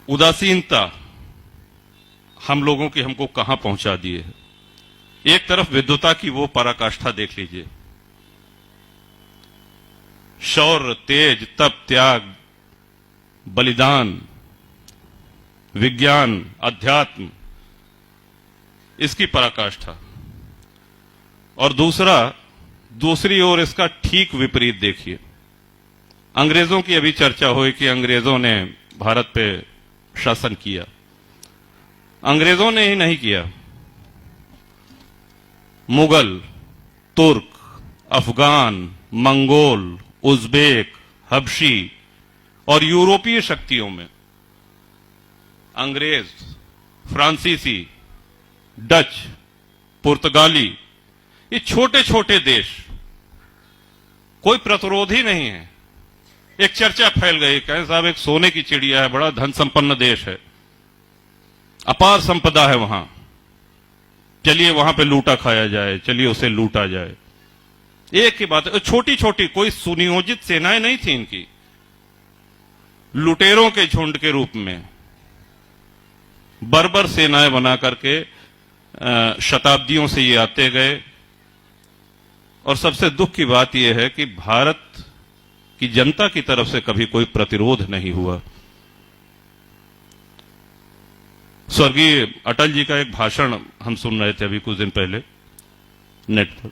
उदासीनता हम लोगों की हमको कहां पहुंचा दिए है। एक तरफ विद्वता की वो पराकाष्ठा देख लीजिए, शौर्य, तेज, तप, त्याग, बलिदान, विज्ञान, अध्यात्म, इसकी पराकाष्ठा। और दूसरी ओर इसका ठीक विपरीत देखिए। अंग्रेजों की अभी चर्चा हुई कि अंग्रेजों ने भारत पे शासन किया। अंग्रेजों ने ही नहीं किया, मुगल, तुर्क, अफगान, मंगोल, उज्बेक, हबशी और यूरोपीय शक्तियों में अंग्रेज, फ्रांसीसी, डच, पुर्तगाली, ये छोटे छोटे देश, कोई प्रतिरोध ही नहीं है। एक चर्चा फैल गई, कहें साहब एक सोने की चिड़िया है, बड़ा धन संपन्न देश है, अपार संपदा है वहां, चलिए वहां पे लूटा खाया जाए, चलिए उसे लूटा जाए। एक ही बात है, छोटी छोटी कोई सुनियोजित सेनाएं नहीं थी इनकी, लुटेरों के झुंड के रूप में बर्बर सेनाएं बना करके शताब्दियों से ये आते गए। और सबसे दुख की बात यह है कि भारत की जनता की तरफ से कभी कोई प्रतिरोध नहीं हुआ। स्वर्गीय अटल जी का एक भाषण हम सुन रहे थे अभी कुछ दिन पहले नेट पर।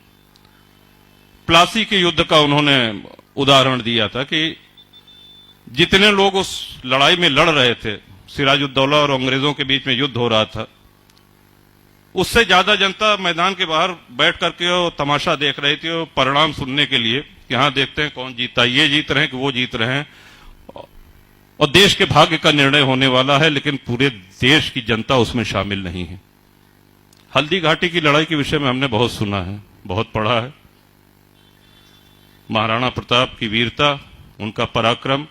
प्लासी के युद्ध का उन्होंने उदाहरण दिया था कि जितने लोग उस लड़ाई में लड़ रहे थे, सिराजुद्दौला और अंग्रेजों के बीच में युद्ध हो रहा था, उससे ज्यादा जनता मैदान के बाहर बैठ करके वो तमाशा देख रही थी, वो परिणाम सुनने के लिए कि हाँ देखते हैं कौन जीता, ये जीत रहे हैं कि वो जीत रहे हैं, और देश के भाग्य का निर्णय होने वाला है, लेकिन पूरे देश की जनता उसमें शामिल नहीं है। हल्दी घाटी की लड़ाई के विषय में हमने बहुत सुना है, बहुत पढ़ा है। महाराणा प्रताप की वीरता, उनका पराक्रम,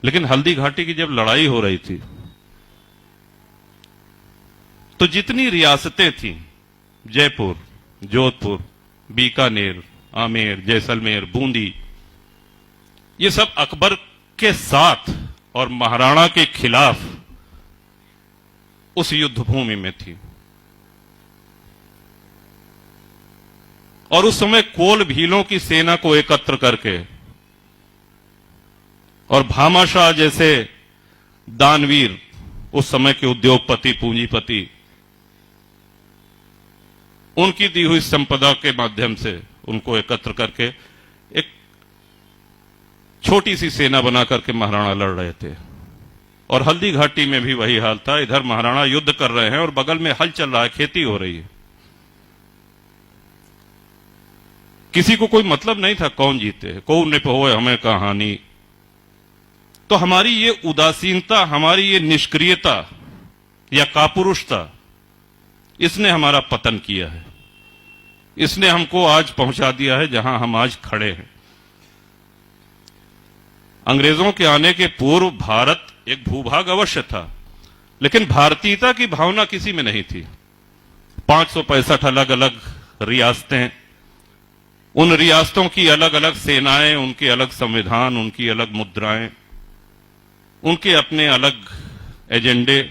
लेकिन हल्दी घाटी की जब लड़ाई हो रही थी तो जितनी रियासतें थीं, जयपुर, जोधपुर, बीकानेर, आमेर, जैसलमेर, बूंदी, ये सब अकबर के साथ और महाराणा के खिलाफ उस युद्ध भूमि में थी। और उस समय कोल भीलों की सेना को एकत्र करके और भामाशाह जैसे दानवीर, उस समय के उद्योगपति, पूंजीपति, उनकी दी हुई संपदा के माध्यम से उनको एकत्र करके एक छोटी सी सेना बना करके महाराणा लड़ रहे थे। और हल्दी घाटी में भी वही हाल था, इधर महाराणा युद्ध कर रहे हैं और बगल में हल चल रहा है, खेती हो रही है। किसी को कोई मतलब नहीं था कौन जीते, कौन ने होए हमें कहानी। तो हमारी ये उदासीनता, हमारी ये निष्क्रियता या कापुरुषता, इसने हमारा पतन किया है। इसने हमको आज पहुंचा दिया है जहां हम आज खड़े हैं। अंग्रेजों के आने के पूर्व भारत एक भूभाग अवश्य था, लेकिन भारतीयता की भावना किसी में नहीं थी। 565 अलग अलग रियासतें, उन रियासतों की अलग अलग सेनाएं, उनके अलग संविधान, उनकी अलग मुद्राएं, उनके अपने अलग एजेंडे।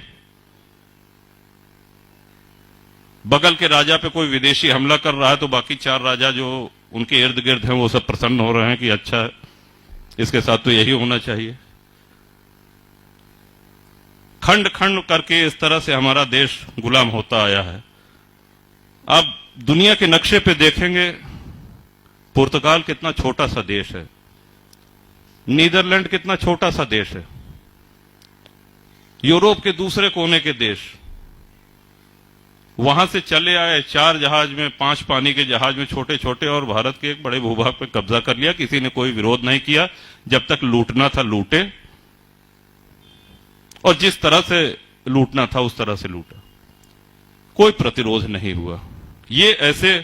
बगल के राजा पे कोई विदेशी हमला कर रहा है तो बाकी 4 राजा जो उनके इर्द गिर्द हैं वो सब प्रसन्न हो रहे हैं कि अच्छा है, इसके साथ तो यही होना चाहिए। खंड खंड करके इस तरह से हमारा देश गुलाम होता आया है। अब दुनिया के नक्शे पे देखेंगे, पुर्तगाल कितना छोटा सा देश है, नीदरलैंड कितना छोटा सा देश है, यूरोप के दूसरे कोने के देश, वहां से चले आए 4 जहाज में, 5 पानी के जहाज में, छोटे छोटे, और भारत के एक बड़े भूभाग पर कब्जा कर लिया। किसी ने कोई विरोध नहीं किया, जब तक लूटना था लूटे, और जिस तरह से लूटना था उस तरह से लूटा, कोई प्रतिरोध नहीं हुआ। ये ऐसे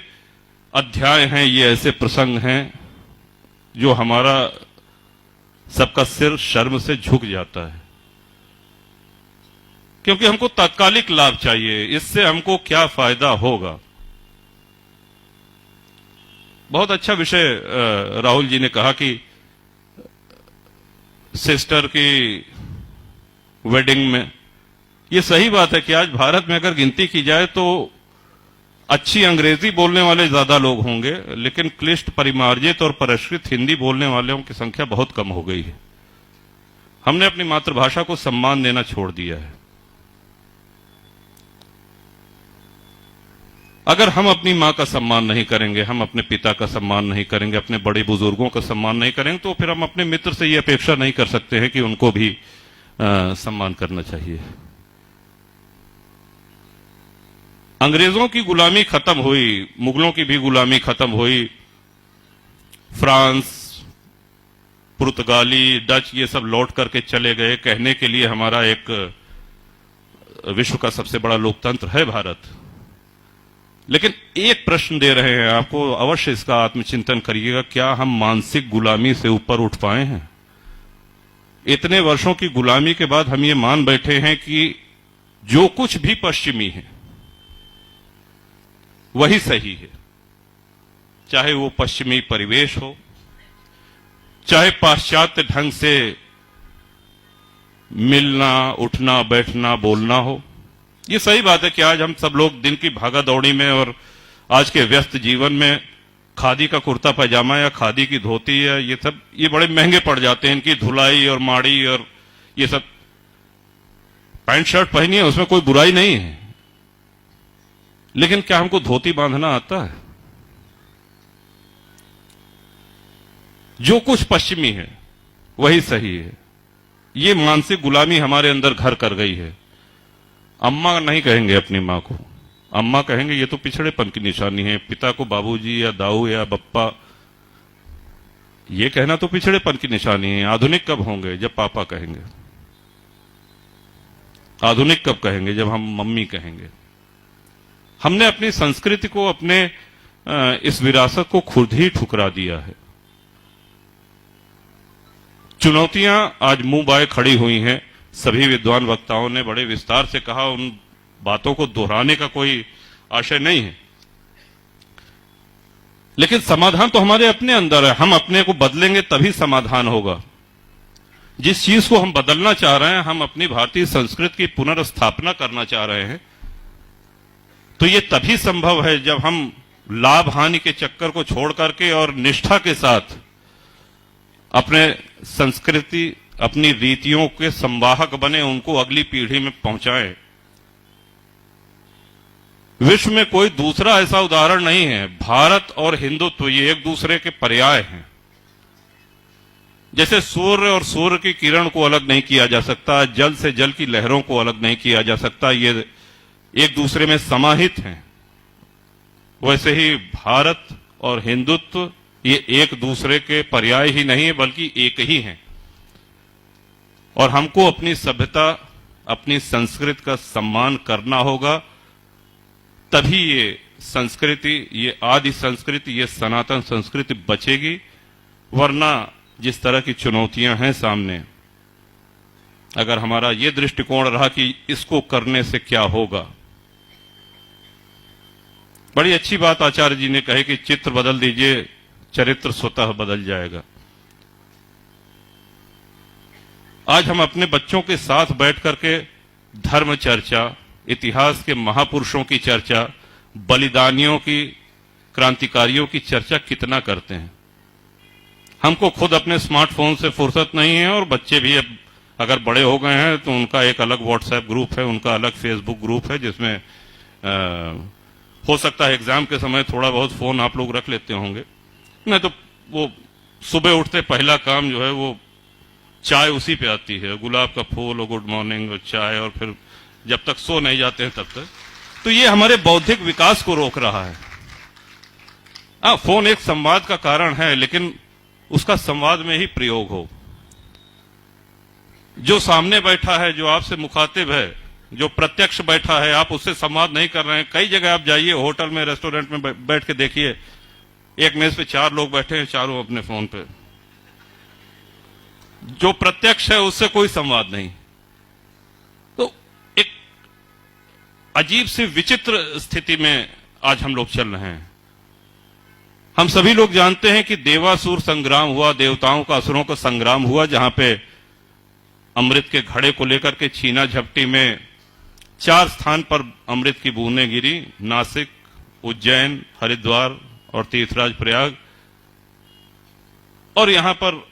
अध्याय हैं, ये ऐसे प्रसंग हैं जो हमारा सबका सिर शर्म से झुक जाता है, क्योंकि हमको तात्कालिक लाभ चाहिए। इससे हमको क्या फायदा होगा। बहुत अच्छा विषय राहुल जी ने कहा कि सिस्टर की वेडिंग में। ये सही बात है कि आज भारत में अगर गिनती की जाए तो अच्छी अंग्रेजी बोलने वाले ज्यादा लोग होंगे, लेकिन क्लिष्ट, परिमार्जित और परिष्कृत हिंदी बोलने वालों की संख्या बहुत कम हो गई है। हमने अपनी मातृभाषा को सम्मान देना छोड़ दिया है। अगर हम अपनी मां का सम्मान नहीं करेंगे, हम अपने पिता का सम्मान नहीं करेंगे, अपने बड़े बुजुर्गों का सम्मान नहीं करेंगे, तो फिर हम अपने मित्र से यह अपेक्षा नहीं कर सकते हैं कि उनको भी सम्मान करना चाहिए। अंग्रेजों की गुलामी खत्म हुई, मुगलों की भी गुलामी खत्म हुई, फ्रांस, पुर्तगाली, डच ये सब लौट करके चले गए। कहने के लिए हमारा एक विश्व का सबसे बड़ा लोकतंत्र है भारत। लेकिन एक प्रश्न दे रहे हैं आपको, अवश्य इसका आत्मचिंतन करिएगा, क्या हम मानसिक गुलामी से ऊपर उठ पाए हैं? इतने वर्षों की गुलामी के बाद हम ये मान बैठे हैं कि जो कुछ भी पश्चिमी है वही सही है, चाहे वो पश्चिमी परिवेश हो, चाहे पाश्चात्य ढंग से मिलना, उठना, बैठना, बोलना हो। ये सही बात है कि आज हम सब लोग दिन की भागा दौड़ी में और आज के व्यस्त जीवन में खादी का कुर्ता पैजामा या खादी की धोती या ये बड़े महंगे पड़ जाते हैं। इनकी धुलाई और माड़ी और ये सब, पैंट शर्ट पहनी है उसमें कोई बुराई नहीं है, लेकिन क्या हमको धोती बांधना आता है? जो कुछ पश्चिमी है वही सही है। ये मानसिक गुलामी हमारे अंदर घर कर गई है। अम्मा नहीं कहेंगे अपनी मां को, अम्मा कहेंगे ये तो पिछड़ेपन की निशानी है। पिता को बाबूजी या दाऊ या बप्पा ये कहना तो पिछड़ेपन की निशानी है। आधुनिक कब होंगे? जब पापा कहेंगे। आधुनिक कब कहेंगे? जब हम मम्मी कहेंगे। हमने अपनी संस्कृति को, अपने इस विरासत को खुद ही ठुकरा दिया है। चुनौतियां आज मुंह बाए खड़ी हुई हैं। सभी विद्वान वक्ताओं ने बड़े विस्तार से कहा, उन बातों को दोहराने का कोई आशय नहीं है, लेकिन समाधान तो हमारे अपने अंदर है। हम अपने को बदलेंगे तभी समाधान होगा। जिस चीज को हम बदलना चाह रहे हैं, हम अपनी भारतीय संस्कृति की पुनर्स्थापना करना चाह रहे हैं, तो ये तभी संभव है जब हम लाभ हानि के चक्कर को छोड़ करके और निष्ठा के साथ अपने संस्कृति, अपनी रीतियों के संवाहक बने, उनको अगली पीढ़ी में पहुंचाएं। विश्व में कोई दूसरा ऐसा उदाहरण नहीं है। भारत और हिंदुत्व ये एक दूसरे के पर्याय हैं। जैसे सूर्य और सूर्य की किरण को अलग नहीं किया जा सकता, जल से जल की लहरों को अलग नहीं किया जा सकता, ये एक दूसरे में समाहित हैं। वैसे ही भारत और हिंदुत्व ये एक दूसरे के पर्याय ही नहीं है, बल्कि एक ही हैं। और हमको अपनी सभ्यता, अपनी संस्कृति का सम्मान करना होगा, तभी ये संस्कृति, ये आदि संस्कृति, ये सनातन संस्कृति बचेगी। वरना जिस तरह की चुनौतियां हैं सामने, अगर हमारा ये दृष्टिकोण रहा कि इसको करने से क्या होगा। बड़ी अच्छी बात आचार्य जी ने कही कि चित्र बदल दीजिए, चरित्र स्वतः बदल जाएगा। आज हम अपने बच्चों के साथ बैठ करके धर्म चर्चा, इतिहास के महापुरुषों की चर्चा, बलिदानियों की, क्रांतिकारियों की चर्चा कितना करते हैं। हमको खुद अपने स्मार्टफोन से फुर्सत नहीं है, और बच्चे भी अब अगर बड़े हो गए हैं तो उनका एक अलग व्हाट्सएप ग्रुप है, उनका अलग फेसबुक ग्रुप है, जिसमें हो सकता है एग्जाम के समय थोड़ा बहुत फोन आप लोग रख लेते होंगे। नहीं तो वो सुबह उठते पहला काम जो है वो चाय उसी पे आती है, गुलाब का फूल और गुड मॉर्निंग और चाय, और फिर जब तक सो नहीं जाते हैं तब तक। तो ये हमारे बौद्धिक विकास को रोक रहा है। फोन एक संवाद का कारण है, लेकिन उसका संवाद में ही प्रयोग हो। जो सामने बैठा है, जो आपसे मुखातिब है, जो प्रत्यक्ष बैठा है, आप उससे संवाद नहीं कर रहे हैं। कई जगह आप जाइए, होटल में, रेस्टोरेंट में बैठ के देखिए, एक मेज पे 4 लोग बैठे हैं, चारों अपने फोन पे। जो प्रत्यक्ष है उससे कोई संवाद नहीं। तो एक अजीब सी विचित्र स्थिति में आज हम लोग चल रहे हैं। हम सभी लोग जानते हैं कि देवासुर संग्राम हुआ, देवताओं का असुरों का संग्राम हुआ, जहां पे अमृत के घड़े को लेकर के छीना झपटी में 4 स्थान पर अमृत की बूंदें गिरी, नासिक, उज्जैन, हरिद्वार और तीर्थराज प्रयाग। और यहां पर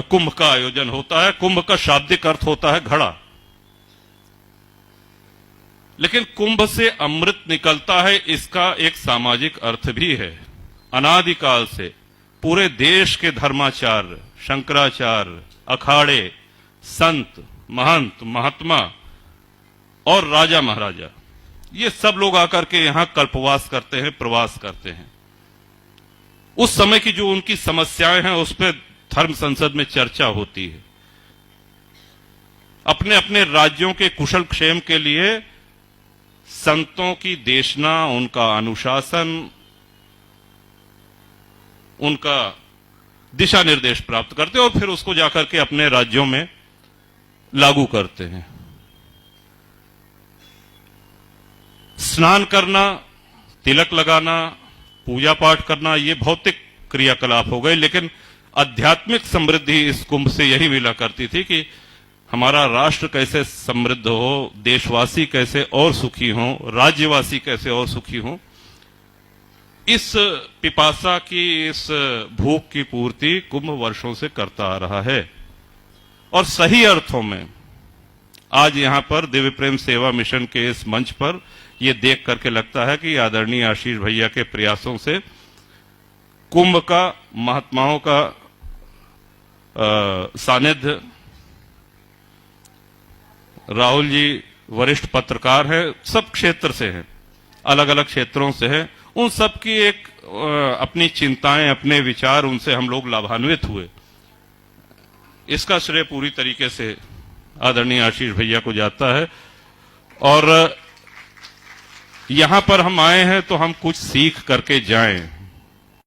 कुंभ का आयोजन होता है। कुंभ का शाब्दिक अर्थ होता है घड़ा, लेकिन कुंभ से अमृत निकलता है, इसका एक सामाजिक अर्थ भी है। अनादिकाल से पूरे देश के धर्माचार्य, शंकराचार्य, अखाड़े, संत, महंत, महात्मा और राजा महाराजा, ये सब लोग आकर के यहां कल्पवास करते हैं, प्रवास करते हैं। उस समय की जो उनकी समस्याएं हैं उस पर धर्म संसद में चर्चा होती है। अपने अपने राज्यों के कुशल क्षेम के लिए संतों की देशना, उनका अनुशासन, उनका दिशा निर्देश प्राप्त करते हैं और फिर उसको जाकर के अपने राज्यों में लागू करते हैं। स्नान करना, तिलक लगाना, पूजा पाठ करना, ये भौतिक क्रियाकलाप हो गए, लेकिन आध्यात्मिक समृद्धि इस कुंभ से यही मिला करती थी कि हमारा राष्ट्र कैसे समृद्ध हो, देशवासी कैसे और सुखी हो, राज्यवासी कैसे और सुखी हो। इस पिपासा की, इस भूख की पूर्ति कुंभ वर्षों से करता आ रहा है। और सही अर्थों में आज यहां पर दिव्य प्रेम सेवा मिशन के इस मंच पर यह देख करके लगता है कि आदरणीय आशीष भैया के प्रयासों से कुंभ का, महात्माओं का सानिध्य, राहुल जी वरिष्ठ पत्रकार हैं, सब क्षेत्र से हैं, अलग अलग क्षेत्रों से हैं, उन सब की एक अपनी चिंताएं, अपने विचार, उनसे हम लोग लाभान्वित हुए। इसका श्रेय पूरी तरीके से आदरणीय आशीष भैया को जाता है। और यहां पर हम आए हैं तो हम कुछ सीख करके जाएं।